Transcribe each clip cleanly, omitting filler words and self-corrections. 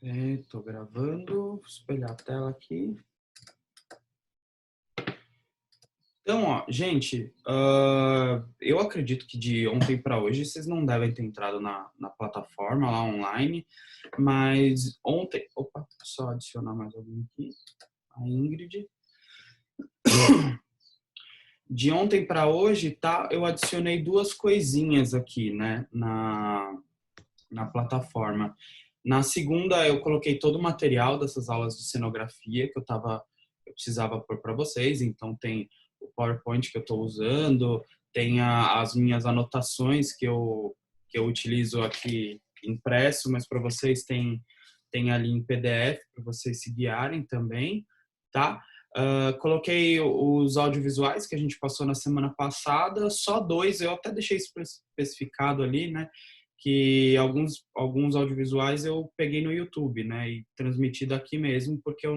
Estou gravando, vou espelhar a tela aqui. Então, ó, gente, eu acredito que de ontem para hoje vocês não devem ter entrado na plataforma lá online, mas ontem, opa, só adicionar mais alguém aqui, a Ingrid. De ontem para hoje, tá? Eu adicionei duas coisinhas aqui, né, na plataforma. Na segunda, eu coloquei todo o material dessas aulas de cenografia que eu precisava pôr para vocês. Então, tem o PowerPoint que eu estou usando, tem as minhas anotações que eu utilizo aqui impresso, mas para vocês tem ali em PDF para vocês se guiarem também, tá? Coloquei os audiovisuais que a gente passou na semana passada, só dois, eu até deixei especificado ali, né? Que alguns audiovisuais eu peguei no YouTube, né, e transmiti daqui mesmo, porque eu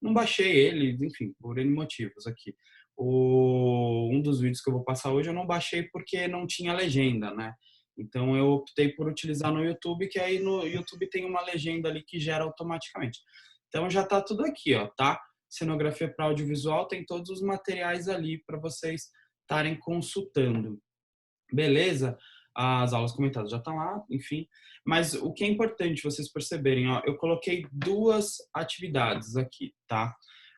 não baixei eles, enfim, por N motivos aqui. Um dos vídeos que eu vou passar hoje eu não baixei porque não tinha legenda, né? Então eu optei por utilizar no YouTube, que aí no YouTube tem uma legenda ali que gera automaticamente. Então já tá tudo aqui, ó, tá? Cenografia para audiovisual, tem todos os materiais ali para vocês estarem consultando. Beleza? As aulas comentadas já estão lá, enfim. Mas o que é importante vocês perceberem, ó, eu coloquei duas atividades aqui, tá?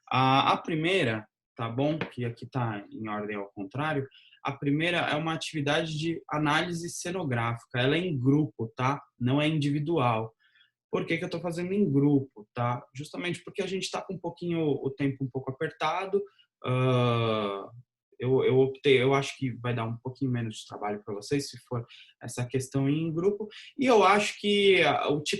A primeira, tá bom? Que aqui tá em ordem ao contrário. A primeira é uma atividade de análise cenográfica. Ela é em grupo, tá? Não é individual. Por que que eu estou fazendo em grupo, tá? Justamente porque a gente está com o tempo um pouco apertado. Uh, eu optei, eu acho que vai dar um pouquinho menos de trabalho para vocês se for essa questão em grupo. E eu acho que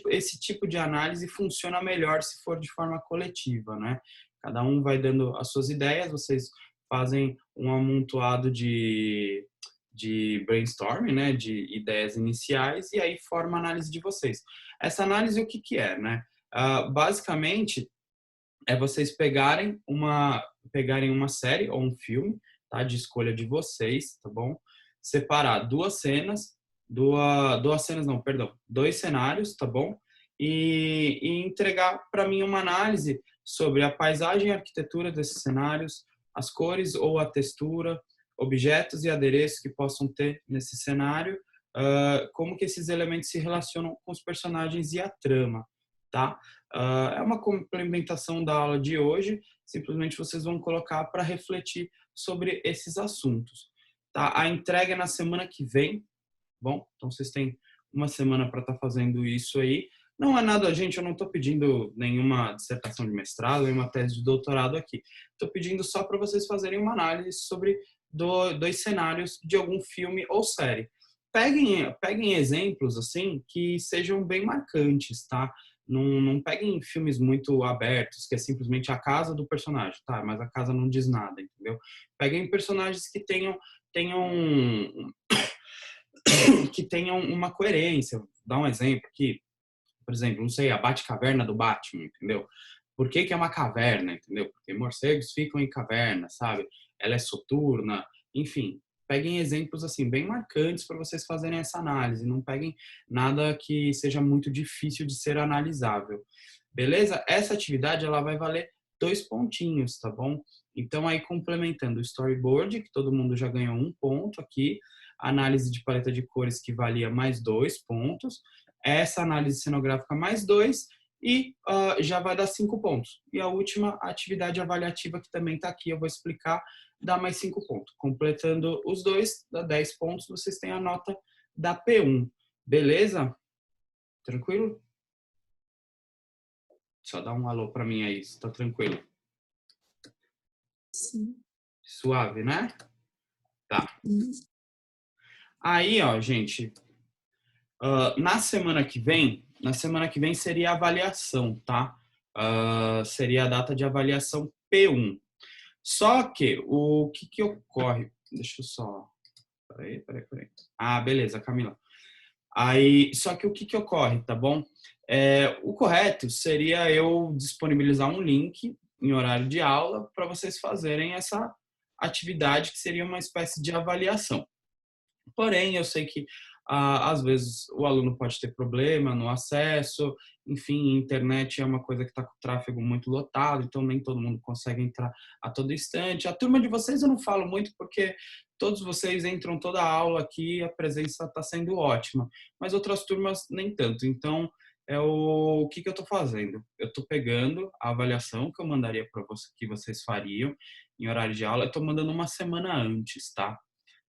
esse tipo de análise funciona melhor se for de forma coletiva, né? Cada um vai dando as suas ideias, vocês fazem um amontoado de brainstorming, né? De ideias iniciais e aí forma a análise de vocês. Essa análise, o que que é, né? Basicamente, é vocês pegarem uma série ou um filme, tá? De escolha de vocês, tá bom? Separar duas cenas não, perdão, dois cenários, tá bom? E entregar para mim uma análise sobre a paisagem e a arquitetura desses cenários, as cores ou a textura, objetos e adereços que possam ter nesse cenário, como que esses elementos se relacionam com os personagens e a trama, tá? É uma complementação da aula de hoje, simplesmente vocês vão colocar para refletir sobre esses assuntos. Tá? A entrega é na semana que vem, bom? Então vocês têm uma semana para estar fazendo isso aí. Não é nada, gente, eu não estou pedindo nenhuma dissertação de mestrado, nenhuma tese de doutorado aqui. Estou pedindo só para vocês fazerem uma análise sobre dois cenários de algum filme ou série. Peguem exemplos, assim, que sejam bem marcantes, tá? Não peguem filmes muito abertos, que é simplesmente a casa do personagem, tá? Mas a casa não diz nada, entendeu? Peguem personagens tenham que tenham uma coerência. Vou dar um exemplo aqui, por exemplo, não sei, a Batcaverna do Batman, entendeu? Por que que é uma caverna, entendeu? Porque morcegos ficam em caverna, sabe? Ela é soturna, enfim. Peguem exemplos assim bem marcantes para vocês fazerem essa análise. Não peguem nada que seja muito difícil de ser analisável. Beleza? Essa atividade ela vai valer 2 pontinhos, tá bom? Então aí complementando o storyboard, que todo mundo já ganhou 1 ponto aqui, a análise de paleta de cores que valia mais 2 pontos, essa análise cenográfica mais 2 e já vai dar 5 pontos. E a última atividade avaliativa que também está aqui, eu vou explicar, dá mais 5 pontos. Completando os dois, dá 10 pontos, vocês têm a nota da P1. Beleza? Tranquilo? Só dá um alô para mim aí, se tá tranquilo. Sim. Suave, né? Tá. Aí, ó, gente, na semana que vem seria a avaliação, tá? Seria a data de avaliação P1. Só que o que ocorre? Deixa eu só. Peraí. Ah, beleza, Camila. Aí, só que o que ocorre, tá bom? O correto seria eu disponibilizar um link em horário de aula para vocês fazerem essa atividade que seria uma espécie de avaliação. Porém, eu sei que Às vezes o aluno pode ter problema no acesso, enfim, internet é uma coisa que está com o tráfego muito lotado, então nem todo mundo consegue entrar a todo instante. A turma de vocês eu não falo muito porque todos vocês entram toda a aula aqui, a presença está sendo ótima, mas outras turmas nem tanto. Então, o que eu estou fazendo? Eu estou pegando a avaliação que eu mandaria para vocês, que vocês fariam em horário de aula, eu estou mandando uma semana antes, tá?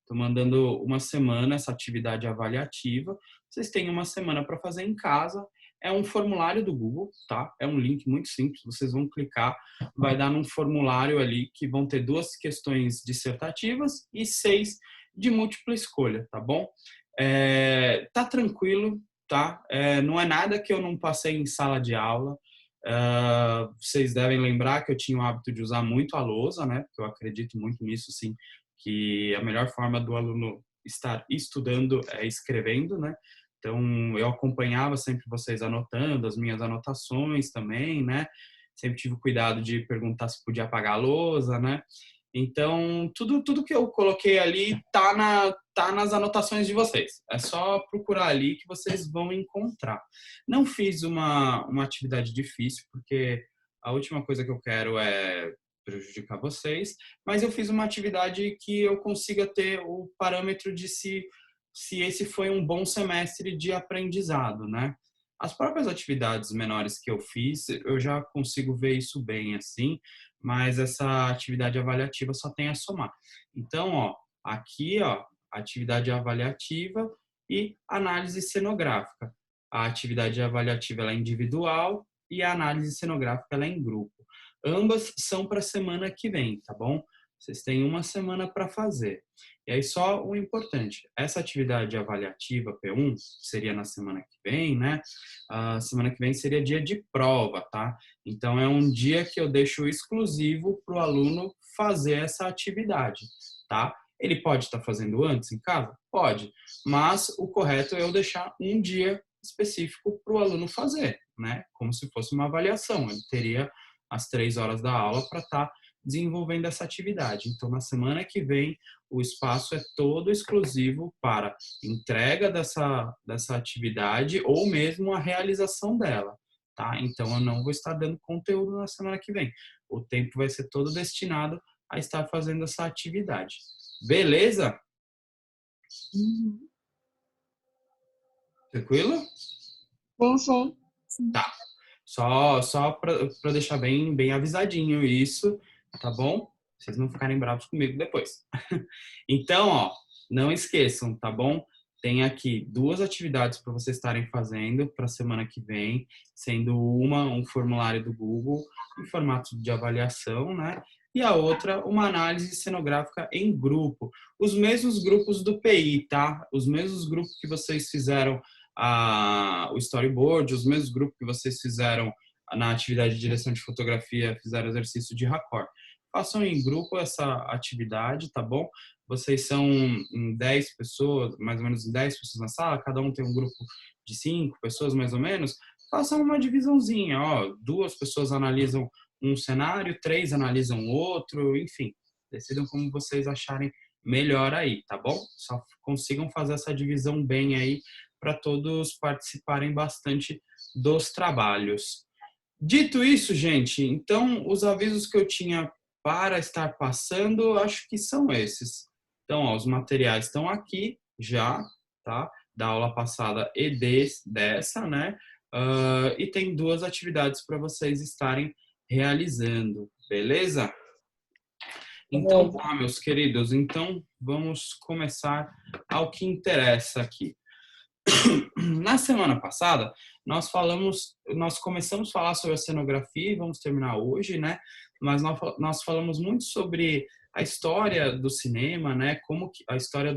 Estou mandando uma semana essa atividade avaliativa. Vocês têm uma semana para fazer em casa. É um formulário do Google, tá? É um link muito simples. Vocês vão clicar, vai dar num formulário ali que vão ter 2 questões dissertativas e 6 de múltipla escolha, tá bom? Tá tranquilo, tá? Não é nada que eu não passei em sala de aula. Vocês devem lembrar que eu tinha o hábito de usar muito a lousa, né? Porque eu acredito muito nisso, sim, que a melhor forma do aluno estar estudando é escrevendo, né? Então, eu acompanhava sempre vocês anotando, as minhas anotações também, né? Sempre tive cuidado de perguntar se podia apagar a lousa, né? Então, tudo que eu coloquei ali tá nas anotações de vocês. É só procurar ali que vocês vão encontrar. Não fiz uma atividade difícil, porque a última coisa que eu quero é prejudicar vocês, mas eu fiz uma atividade que eu consiga ter o parâmetro de se esse foi um bom semestre de aprendizado, né? As próprias atividades menores que eu fiz, eu já consigo ver isso bem assim, mas essa atividade avaliativa só tem a somar. Então, ó, aqui, ó, atividade avaliativa e análise cenográfica. A atividade avaliativa ela é individual e a análise cenográfica ela é em grupo. Ambas são para a semana que vem, tá bom? Vocês têm uma semana para fazer. E aí só o importante, essa atividade avaliativa P1 seria na semana que vem, né? A semana que vem seria dia de prova, tá? Então é um dia que eu deixo exclusivo para o aluno fazer essa atividade, tá? Ele pode estar fazendo antes em casa? Pode, mas o correto é eu deixar um dia específico para o aluno fazer, né? Como se fosse uma avaliação. Ele teria as 3 horas da aula para estar desenvolvendo essa atividade. Então, na semana que vem, o espaço é todo exclusivo para entrega dessa atividade ou mesmo a realização dela, tá? Então, eu não vou estar dando conteúdo na semana que vem. O tempo vai ser todo destinado a estar fazendo essa atividade. Beleza? Uhum. Tranquilo? Sim, sim. Tá. Só para deixar bem avisadinho isso, tá bom? Vocês não ficarem bravos comigo depois. Então, ó, não esqueçam, tá bom? Tem aqui 2 atividades para vocês estarem fazendo para a semana que vem, sendo um formulário do Google em formato de avaliação, né? E a outra, uma análise cenográfica em grupo. Os mesmos grupos do PI, tá? Os mesmos grupos que vocês fizeram o storyboard, os mesmos grupos que vocês fizeram na atividade de direção de fotografia, fizeram exercício de raccord. Façam em grupo essa atividade, tá bom? Vocês são em 10 pessoas, mais ou menos em 10 pessoas na sala, cada um tem um grupo de 5 pessoas, mais ou menos. Façam uma divisãozinha, ó, 2 pessoas analisam um cenário, 3 analisam outro, enfim. Decidam como vocês acharem melhor aí, tá bom? Só consigam fazer essa divisão bem aí para todos participarem bastante dos trabalhos. Dito isso, gente, então os avisos que eu tinha para estar passando, acho que são esses. Então, ó, os materiais estão aqui já, tá? Da aula passada e dessa, né? E tem 2 atividades para vocês estarem realizando, beleza? Então, Beleza. tá, meus queridos, então vamos começar ao que interessa aqui. Na semana passada, nós começamos a falar sobre a cenografia e vamos terminar hoje, né? Mas nós falamos muito sobre a história do cinema, né? Como que, a história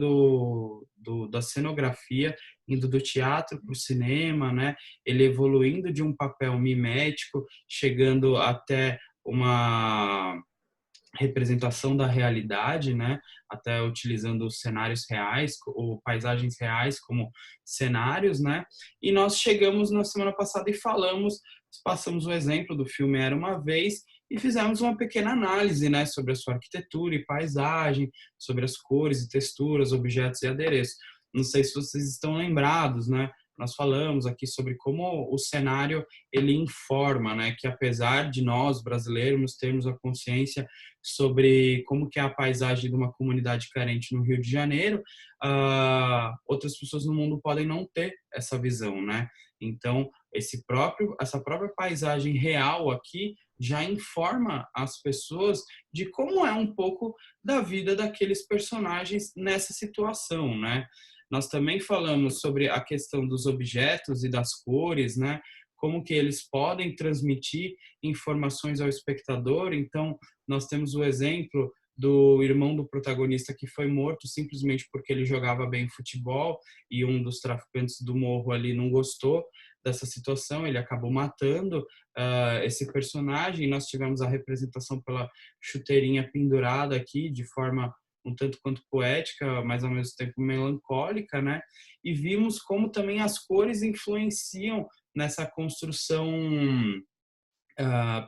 da cenografia indo do teatro para o cinema, né? Ele evoluindo de um papel mimético, chegando até uma representação da realidade, né? Até utilizando cenários reais ou paisagens reais como cenários, né? E nós chegamos na semana passada e passamos o exemplo do filme Era uma Vez e fizemos uma pequena análise, né, sobre a sua arquitetura e paisagem, sobre as cores e texturas, objetos e adereços. Não sei se vocês estão lembrados, né? Nós falamos aqui sobre como o cenário ele informa, né, que apesar de nós brasileiros termos a consciência sobre como que é a paisagem de uma comunidade carente no Rio de Janeiro, outras pessoas no mundo podem não ter essa visão, né? Então, essa própria paisagem real aqui já informa as pessoas de como é um pouco da vida daqueles personagens nessa situação, né? Nós também falamos sobre a questão dos objetos e das cores, né? Como que eles podem transmitir informações ao espectador. Então, nós temos o exemplo do irmão do protagonista que foi morto simplesmente porque ele jogava bem futebol e um dos traficantes do morro ali não gostou dessa situação, ele acabou matando esse personagem. Nós tivemos a representação pela chuteirinha pendurada aqui de forma um tanto quanto poética, mas ao mesmo tempo melancólica, né? E vimos como também as cores influenciam nessa construção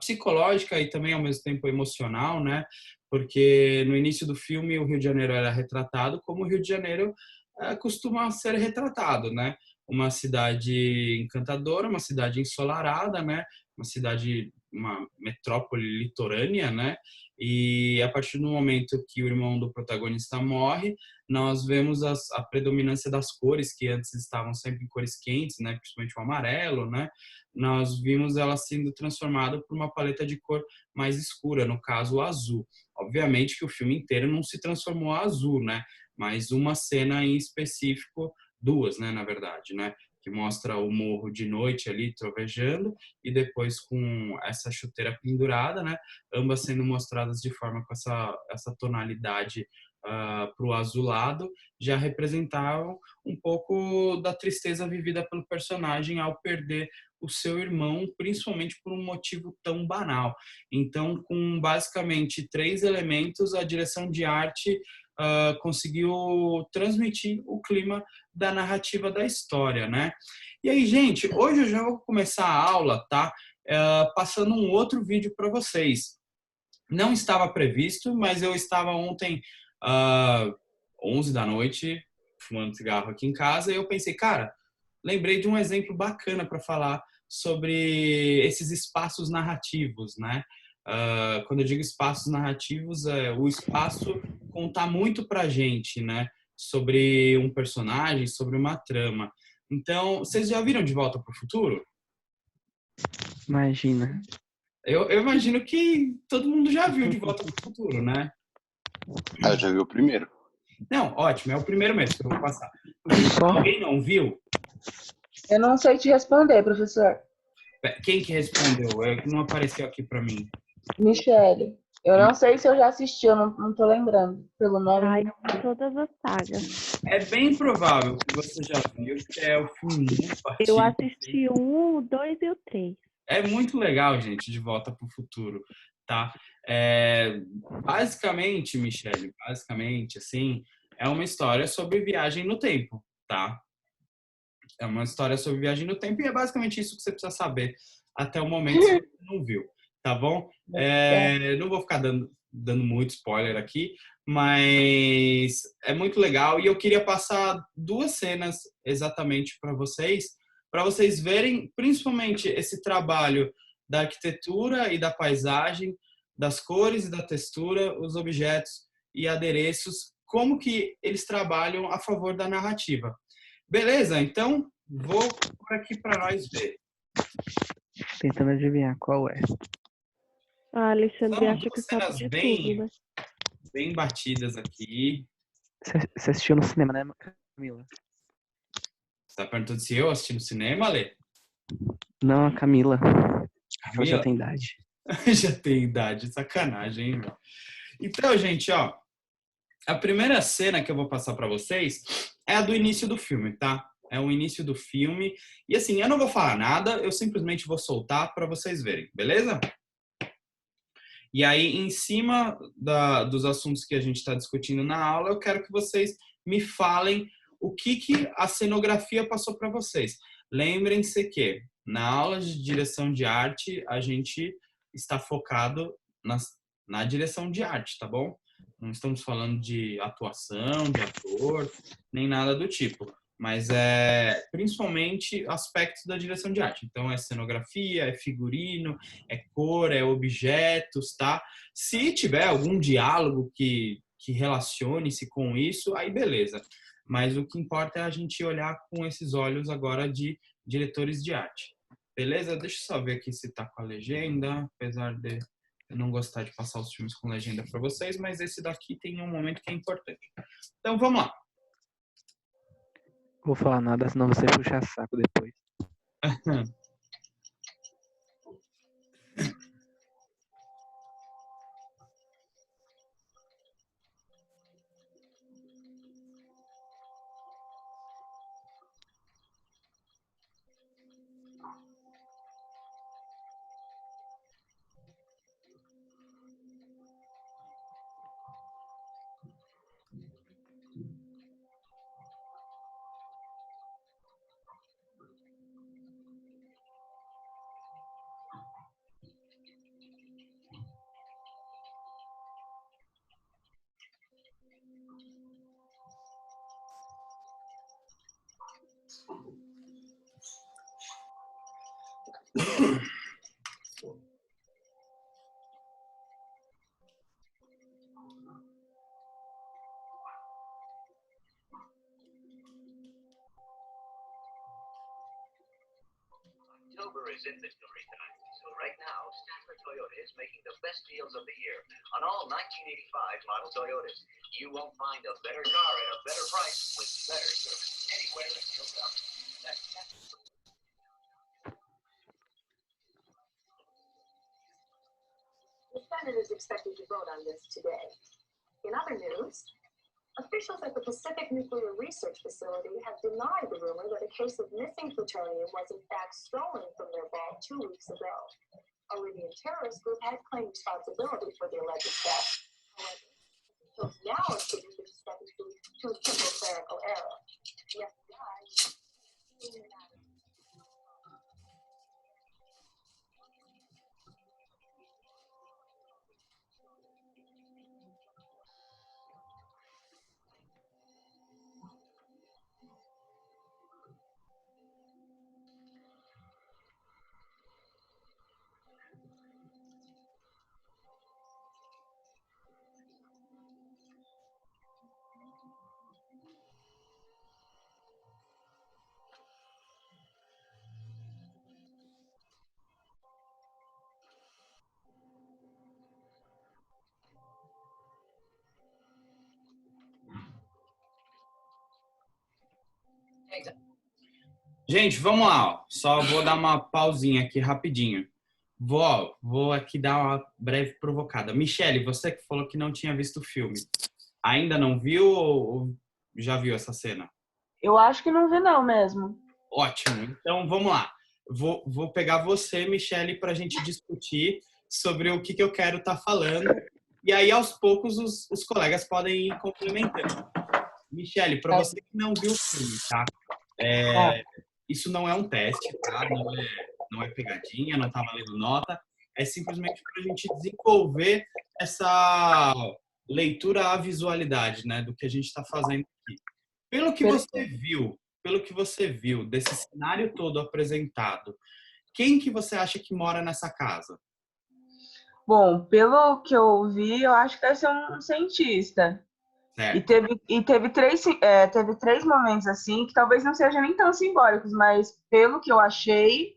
psicológica e também ao mesmo tempo emocional, né? Porque no início do filme o Rio de Janeiro era retratado como o Rio de Janeiro costuma ser retratado, né? Uma cidade encantadora, uma cidade ensolarada, né? Uma metrópole litorânea, né? E a partir do momento que o irmão do protagonista morre, nós vemos a predominância das cores que antes estavam sempre em cores quentes, né? Principalmente o amarelo, né? Nós vimos ela sendo transformada por uma paleta de cor mais escura, no caso o azul. Obviamente que o filme inteiro não se transformou a azul, né? Mas uma cena em específico, duas, né, na verdade, né? Que mostra o morro de noite ali trovejando e depois com essa chuteira pendurada, né? Ambas sendo mostradas de forma com essa tonalidade para o azulado, já representavam um pouco da tristeza vivida pelo personagem ao perder o seu irmão, principalmente por um motivo tão banal. Então, com basicamente 3 elementos, a direção de arte conseguiu transmitir o clima da narrativa da história, né? E aí, gente, hoje eu já vou começar a aula, tá? Passando um outro vídeo para vocês. Não estava previsto, mas eu estava ontem, 11 da noite, fumando cigarro aqui em casa, e eu pensei, cara, lembrei de um exemplo bacana para falar sobre esses espaços narrativos, né? Quando eu digo espaços narrativos, o espaço contar muito pra gente, né? Sobre um personagem, sobre uma trama. Então, vocês já viram De Volta para o Futuro? Imagina. Eu imagino que todo mundo já viu De Volta para o Futuro, né? Eu já vi o primeiro. Não, ótimo, é o primeiro mesmo que eu vou passar. Só? Alguém não viu? Eu não sei te responder, professor. Quem que respondeu? Não apareceu aqui para mim. Michele. Eu não sei se eu já assisti, eu não tô lembrando pelo nome. Ai, todas as sagas. É bem provável que você já viu, que é o filme muito Eu batido. assisti o 1, o 2 e o 3. É muito legal, gente, De Volta para o Futuro, tá? Basicamente, Michele, assim, é uma história sobre viagem no tempo, tá? É uma história sobre viagem no tempo e é basicamente isso que você precisa saber até o momento se você não viu, tá bom? Não vou ficar dando muito spoiler aqui, mas é muito legal e eu queria passar 2 cenas exatamente para vocês verem principalmente esse trabalho da arquitetura e da paisagem, das cores e da textura, os objetos e adereços, como que eles trabalham a favor da narrativa. Beleza? Então, vou por aqui para nós ver. Tentando adivinhar qual é. Ah, Alexandre, São acha que 2 sabe cenas de bem, tudo, né? bem batidas aqui. Você assistiu no cinema, né, Camila? Você tá perguntando se eu assisti no cinema, Lê? Não, a Camila. Ela Camila? já tem idade. Já tem idade, sacanagem, hein, meu? Então, gente, ó, a primeira cena que eu vou passar para vocês é a do início do filme, tá? É o início do filme. E assim, eu não vou falar nada, eu simplesmente vou soltar para vocês verem, beleza? E aí, em cima dos assuntos que a gente está discutindo na aula, eu quero que vocês me falem o que a cenografia passou para vocês. Lembrem-se que na aula de direção de arte, a gente está focado na direção de arte, tá bom? Não estamos falando de atuação, de ator, nem nada do tipo. Mas é principalmente aspectos da direção de arte. Então, é cenografia, é figurino, é cor, é objetos, tá? Se tiver algum diálogo que relacione-se com isso, aí beleza. Mas o que importa é a gente olhar com esses olhos agora de diretores de arte. Beleza? Deixa eu só ver aqui se tá com a legenda, apesar de eu não gostar de passar os filmes com legenda para vocês, mas esse daqui tem um momento que é importante. Então, vamos lá. Vou falar nada, senão você puxa saco depois. October is inventory time, so right now, Statler Toyota is making the best deals of the year on all 1985 model Toyotas. You won't find a better car at a better price with better service anywhere in your company. The Senate is expected to vote on this today. In other news, officials at the Pacific Nuclear Research Facility have denied the rumor that a case of missing plutonium was in fact stolen from their vault 2 weeks ago. A Libyan terrorist group had claimed responsibility for the alleged theft. However, officials now attribute the discrepancy to a simple clerical error. The FBI is Gente, vamos lá. Ó. Só vou dar uma pausinha aqui rapidinho. Vou aqui dar uma breve provocada. Michele, você que falou que não tinha visto o filme, ainda não viu ou já viu essa cena? Eu acho que não vi não mesmo. Ótimo. Então, vamos lá. Vou pegar você, Michele, para a gente discutir sobre o que eu quero estar falando. E aí, aos poucos, os colegas podem ir complementando. Michele, para você que não viu o filme, tá? Isso não é um teste, tá? Não é pegadinha, não tá valendo nota. É simplesmente para a gente desenvolver essa leitura à visualidade, né? Do que a gente está fazendo aqui. Pelo que você viu desse cenário todo apresentado, quem que você acha que mora nessa casa? Bom, pelo que eu vi, eu acho que deve ser um cientista. E teve três momentos assim, que talvez não sejam nem tão simbólicos, mas pelo que eu achei,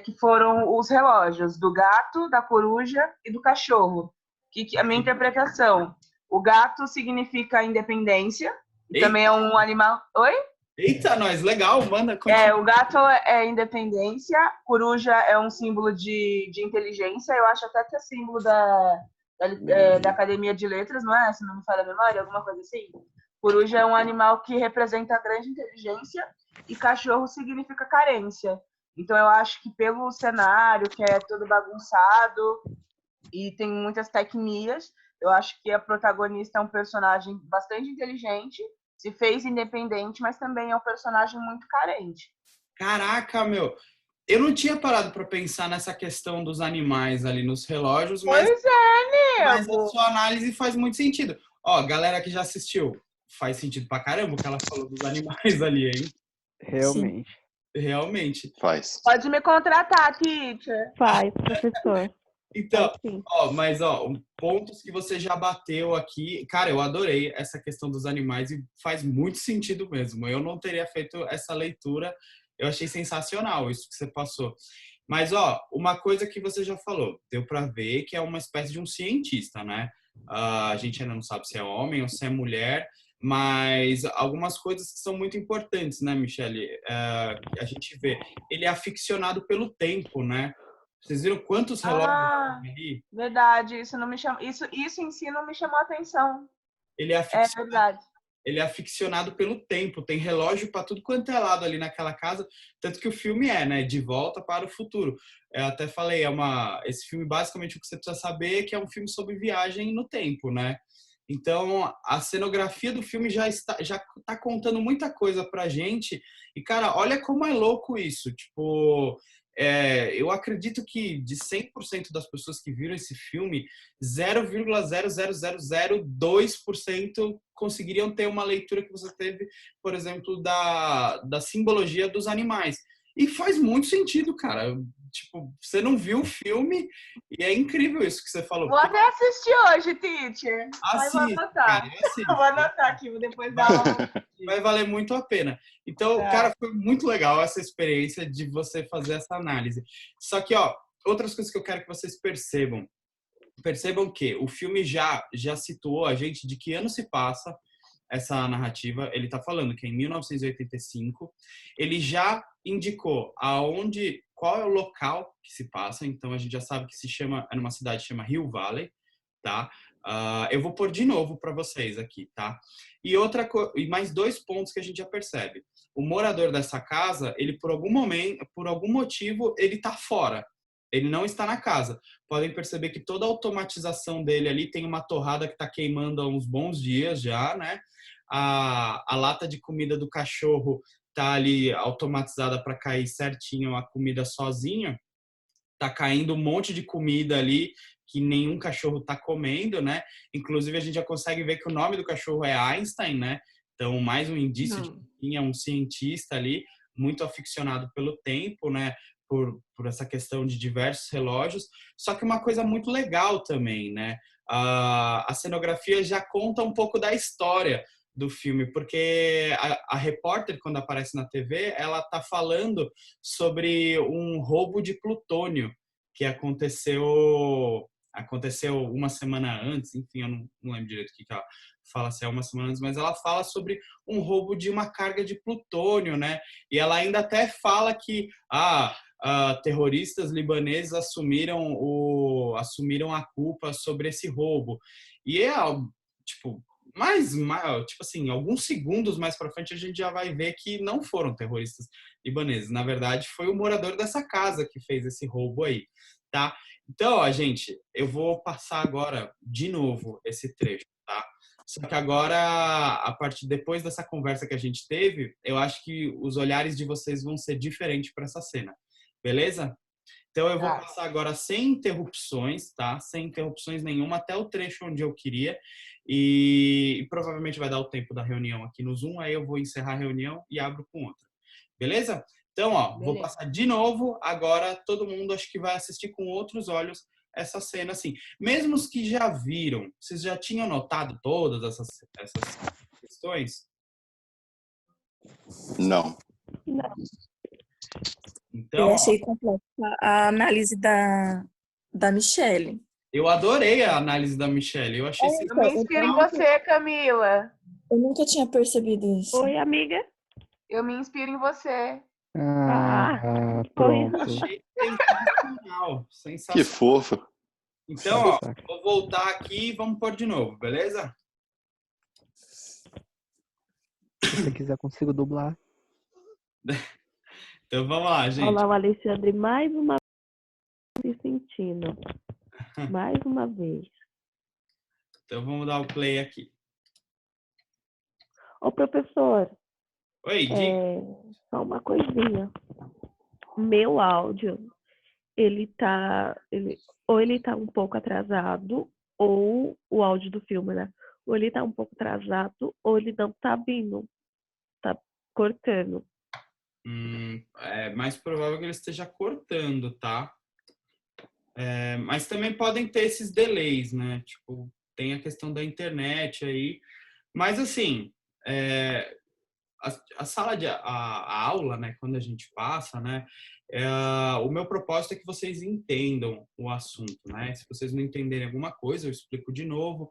que foram os relógios do gato, da coruja e do cachorro. Que a minha interpretação, o gato significa independência, e também é um animal... Oi? Eita, nós, legal, manda. Continua. O gato é independência, coruja é um símbolo de inteligência, eu acho até que é símbolo da Academia de Letras, não é? Se não me falha a memória, alguma coisa assim. Coruja é um animal que representa a grande inteligência e cachorro significa carência. Então eu acho que pelo cenário, que é todo bagunçado e tem muitas tecnias, eu acho que a protagonista é um personagem bastante inteligente, se fez independente, mas também é um personagem muito carente. Caraca, meu! eu não tinha parado para pensar nessa questão dos animais ali nos relógios, mas Pois é, a nego. sua análise faz muito sentido. Ó, galera que já assistiu, faz sentido pra caramba o que ela falou dos animais ali, hein? Realmente. Realmente. Faz. Pode me contratar, teacher. Faz, professor. Então, Faz sim. pontos que você já bateu aqui. Cara, eu adorei essa questão dos animais e faz muito sentido mesmo. Eu não teria feito essa leitura. Eu achei sensacional isso que você passou. Mas, uma coisa que você já falou, deu para ver que é uma espécie de um cientista, né? A gente ainda não sabe se é homem ou se é mulher, mas algumas coisas que são muito importantes, né, Michele? A gente vê. Ele é aficionado pelo tempo, né? Vocês viram quantos relógios tem ali? Verdade. Isso não me chama. Isso em si não me chamou a atenção. Ele é É aficionado, verdade. ele é aficionado pelo tempo. Tem relógio para tudo quanto é lado ali naquela casa. Tanto que o filme né? De Volta para o Futuro. Eu até falei, esse filme, basicamente, o que você precisa saber é que é um filme sobre viagem no tempo, né? Então, a cenografia do filme já tá contando muita coisa pra gente. E, cara, olha como é louco isso. Tipo, eu acredito que de 100% das pessoas que viram esse filme, 0,00002% conseguiriam ter uma leitura que você teve, por exemplo, da simbologia dos animais. E faz muito sentido, cara. Tipo, você não viu o filme e é incrível isso que você falou. Vou até assistir hoje, teacher. Mas vou Assiste, anotar. cara, assiste. Vou anotar aqui, depois da aula. Vai valer muito a pena. Então, Tá. cara, foi muito legal essa experiência de você fazer essa análise. Só que, outras coisas que eu quero que vocês percebam. Percebam que o filme já situou a gente de que ano se passa essa narrativa. Ele está falando que é em 1985. Ele já indicou qual é o local que se passa. Então, a gente já sabe que é numa cidade que chama Hill Valley, tá? Eu vou pôr de novo para vocês aqui, tá? E mais 2 pontos que a gente já percebe. O morador dessa casa, ele por algum motivo, ele tá fora. Ele não está na casa. Podem perceber que toda a automatização dele ali tem uma torrada que está queimando há uns bons dias já, né? A lata de comida do cachorro tá ali automatizada para cair certinho a comida sozinha. Tá caindo um monte de comida ali que nenhum cachorro tá comendo, né? Inclusive, a gente já consegue ver que o nome do cachorro é Einstein, né? Então, mais um indício de que tinha um cientista ali, muito aficionado pelo tempo, né? Por essa questão de diversos relógios. Só que uma coisa muito legal também, né? A cenografia já conta um pouco da história do filme, porque a repórter, quando aparece na TV, ela tá falando sobre um roubo de plutônio que aconteceu uma semana antes, enfim, eu não lembro direito o que ela fala, se é uma semana antes, mas ela fala sobre um roubo de uma carga de plutônio, né? E ela ainda até fala que terroristas libaneses assumiram a culpa sobre esse roubo. E tipo, tipo assim, alguns segundos mais para frente a gente já vai ver que não foram terroristas libaneses. Na verdade, foi o morador dessa casa que fez esse roubo aí, tá? Então, gente, eu vou passar agora de novo esse trecho, tá? Só que agora, depois dessa conversa que a gente teve, eu acho que os olhares de vocês vão ser diferentes para essa cena, beleza? Então, eu vou passar agora sem interrupções, tá? Sem interrupções nenhuma, até o trecho onde eu queria. E provavelmente vai dar o tempo da reunião aqui no Zoom, aí eu vou encerrar a reunião e abro com outra. Beleza? Então, vou passar de novo. Agora, todo mundo acho que vai assistir com outros olhos essa cena, assim. Mesmo os que já viram, vocês já tinham notado todas essas questões? Não. Não. Então, Eu achei complexa a análise da Michelle. eu adorei a análise da Michelle. Eu achei Eu me inspiro em você, Camila. Eu nunca tinha percebido isso. Oi, amiga. Eu me inspiro em você. Pronto. achei sensacional. Que fofo. Então, vou voltar aqui e vamos pôr de novo, beleza? Se você quiser, consigo dublar. Então, vamos lá, gente. Olá, o Alexandre, mais uma vez se sentindo. Mais uma vez. Então, vamos dar o play aqui. Ô, professor. Oi, Só uma coisinha. meu áudio, ou ele tá um pouco atrasado, ou o áudio do filme, né? Ou ele tá um pouco atrasado, ou ele não tá vindo, tá cortando. É mais provável que ele esteja cortando, tá? Mas também podem ter esses delays, né? Tipo, tem a questão da internet aí. Mas, assim, a sala a aula, né? Quando a gente passa, né? O meu propósito é que vocês entendam o assunto, né? Se vocês não entenderem alguma coisa, eu explico de novo.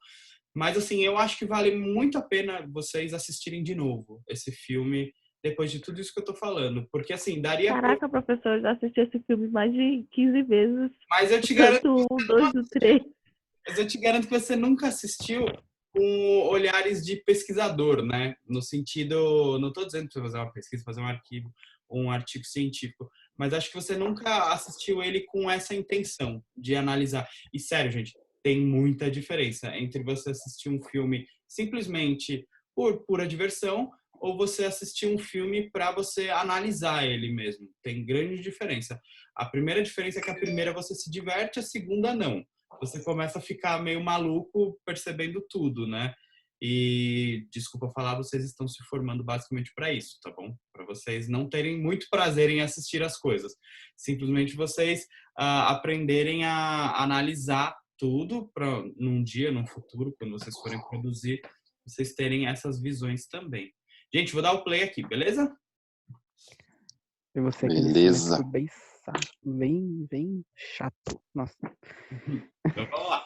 Mas, assim, eu acho que vale muito a pena vocês assistirem de novo esse filme depois de tudo isso que eu tô falando. Porque, assim, daria... Caraca, professor, eu já assisti esse filme mais de 15 vezes. Mas eu te garanto... Tanto um, dois, o três. Mas eu te garanto que você nunca assistiu com olhares de pesquisador, né? No sentido, não estou dizendo para você fazer uma pesquisa, fazer um arquivo, um artigo científico, mas acho que você nunca assistiu ele com essa intenção de analisar. E sério, gente, tem muita diferença entre você assistir um filme simplesmente por pura diversão ou você assistir um filme para você analisar ele mesmo. Tem grande diferença. A primeira diferença é que a primeira você se diverte, a segunda não. Você começa a ficar meio maluco percebendo tudo, né? E, desculpa falar, vocês estão se formando basicamente para isso, tá bom? Para vocês não terem muito prazer em assistir as coisas. Simplesmente vocês aprenderem a analisar tudo para num dia, num futuro, quando vocês forem produzir, vocês terem essas visões também. Gente, vou dar o play aqui, beleza? E você aquele Beleza. silêncio bem bem chato. Nossa. Então vamos lá.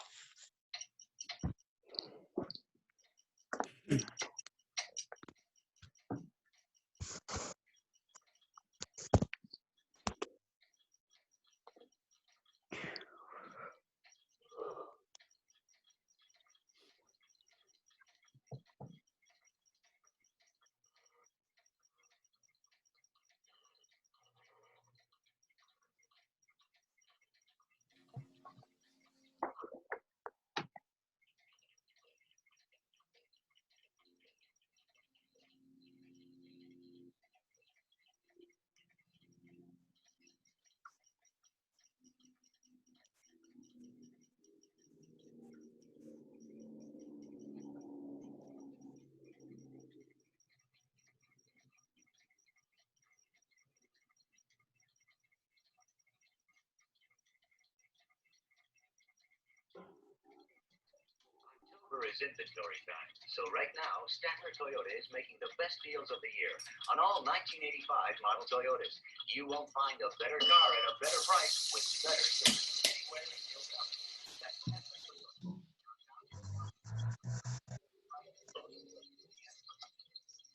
October is inventory time. So right now, Statler Toyota is making the best deals of the year on all 1985 model Toyotas. You won't find a better car at a better price with better service anywhere in your company. That's Statler Toyota.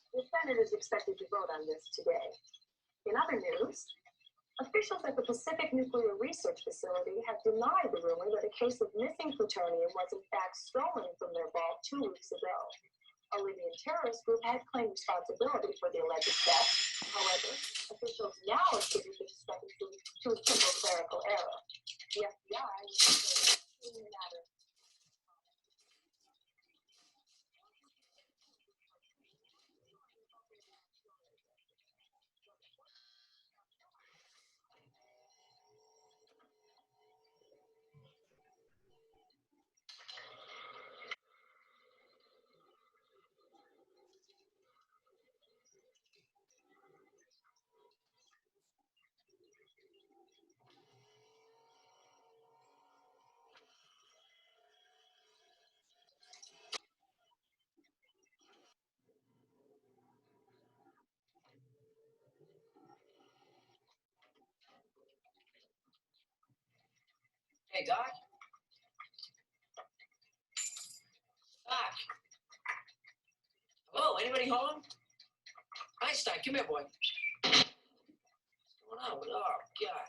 The Senate is expected to vote on this today. In other news, officials at the Pacific Nuclear Research Facility have denied the rumor that a case of missing plutonium was in fact stolen from their vault 2 weeks ago. A Libyan terrorist group had claimed responsibility for the alleged theft. However, officials now attribute the discrepancy to a simple clerical error. The FBI is in the matter. Hey, Doc. Doc. Hello, anybody home? Einstein, come here, boy. What's going on? Oh, God.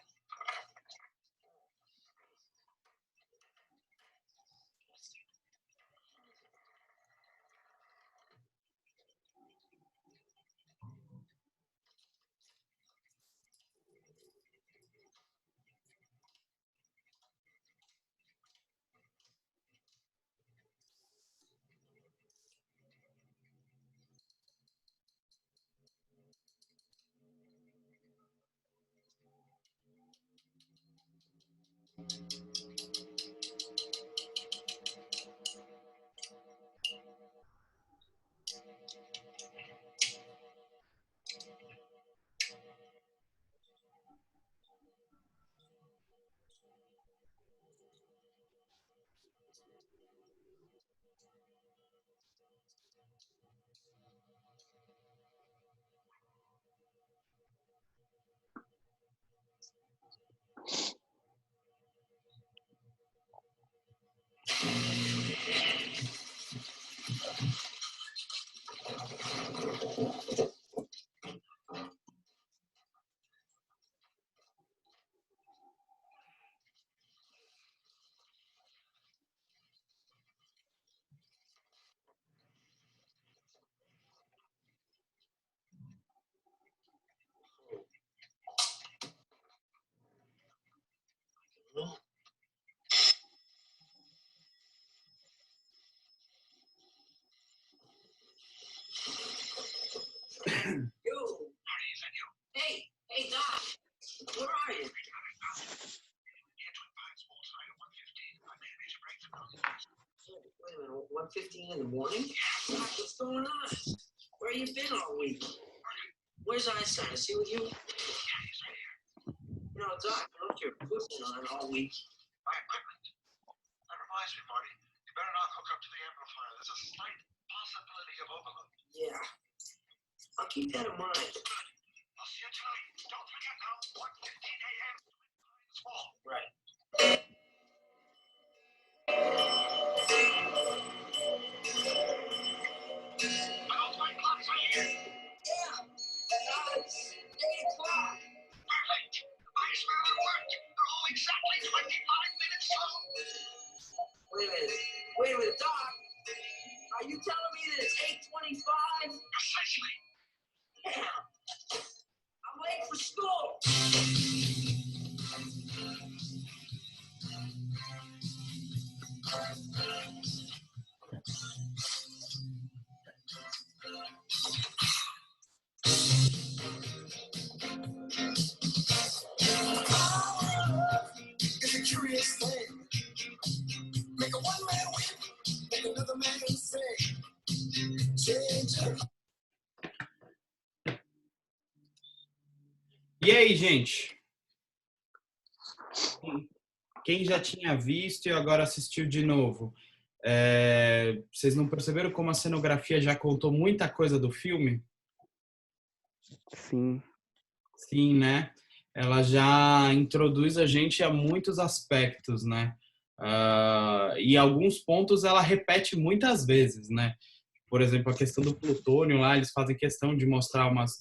Hey, Doc, where are you? Wait a minute, 1:15 in the morning? Doc, what's going on? Where you been all week? Where's Einstein? Is he with you? You know, Doc, you left your equipment on all week. My equipment. That reminds me, Marty. You better not hook up to the amplifier. There's a slight possibility of overload. Yeah. I'll keep that in mind. I'll see you tonight. Don't forget now, 1:15 a.m. It's fall. Right. I don't find clocks are here. Yeah. Now it's 8 o'clock. Perfect. I smell it worked. They're all exactly 25 minutes slow. Wait a minute, Doc. Are you telling me that it's 8:25? Precisely. Yeah. I'm late for school. It's a curious thing. Make a one-man win, make another man insane. Change it. E aí, gente? Quem já tinha visto e agora assistiu de novo? Vocês não perceberam como a cenografia já contou muita coisa do filme? Sim. Sim, né? Ela já introduz a gente a muitos aspectos, né? E alguns pontos ela repete muitas vezes, né? Por exemplo, a questão do plutônio lá, eles fazem questão de mostrar umas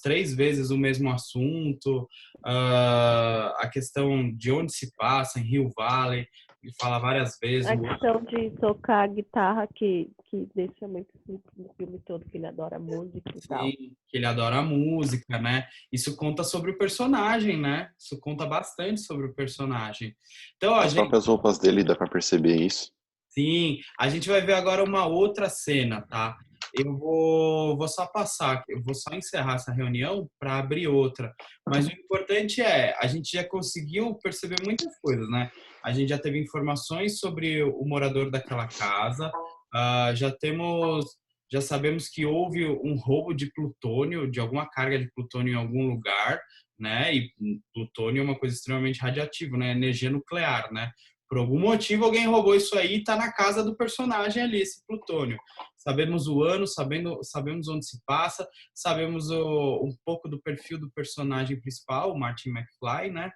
3 vezes o mesmo assunto. A questão de onde se passa, em Hill Valley, ele fala várias vezes. A questão de tocar a guitarra que deixa muito no filme todo, que ele adora música e tal. Sim, que ele adora a música, né? Isso conta sobre o personagem, né? Isso conta bastante sobre o personagem. Então, As próprias roupas dele, dá pra perceber isso. Sim, a gente vai ver agora uma outra cena, tá? Eu vou só passar, eu vou só encerrar essa reunião para abrir outra. Mas o importante é, a gente já conseguiu perceber muitas coisas, né? A gente já teve informações sobre o morador daquela casa, já sabemos que houve um roubo de plutônio, de alguma carga de plutônio em algum lugar, né? E plutônio é uma coisa extremamente radiativa, né? Energia nuclear, né? Por algum motivo, alguém roubou isso aí e está na casa do personagem ali, esse plutônio. Sabemos o ano, sabemos onde se passa, sabemos um pouco do perfil do personagem principal, o Martin McFly, né?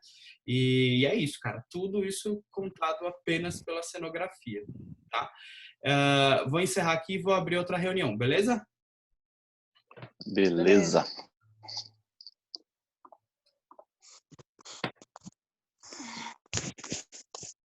E é isso, cara. Tudo isso contado apenas pela cenografia, tá? Vou encerrar aqui e vou abrir outra reunião, beleza? Beleza.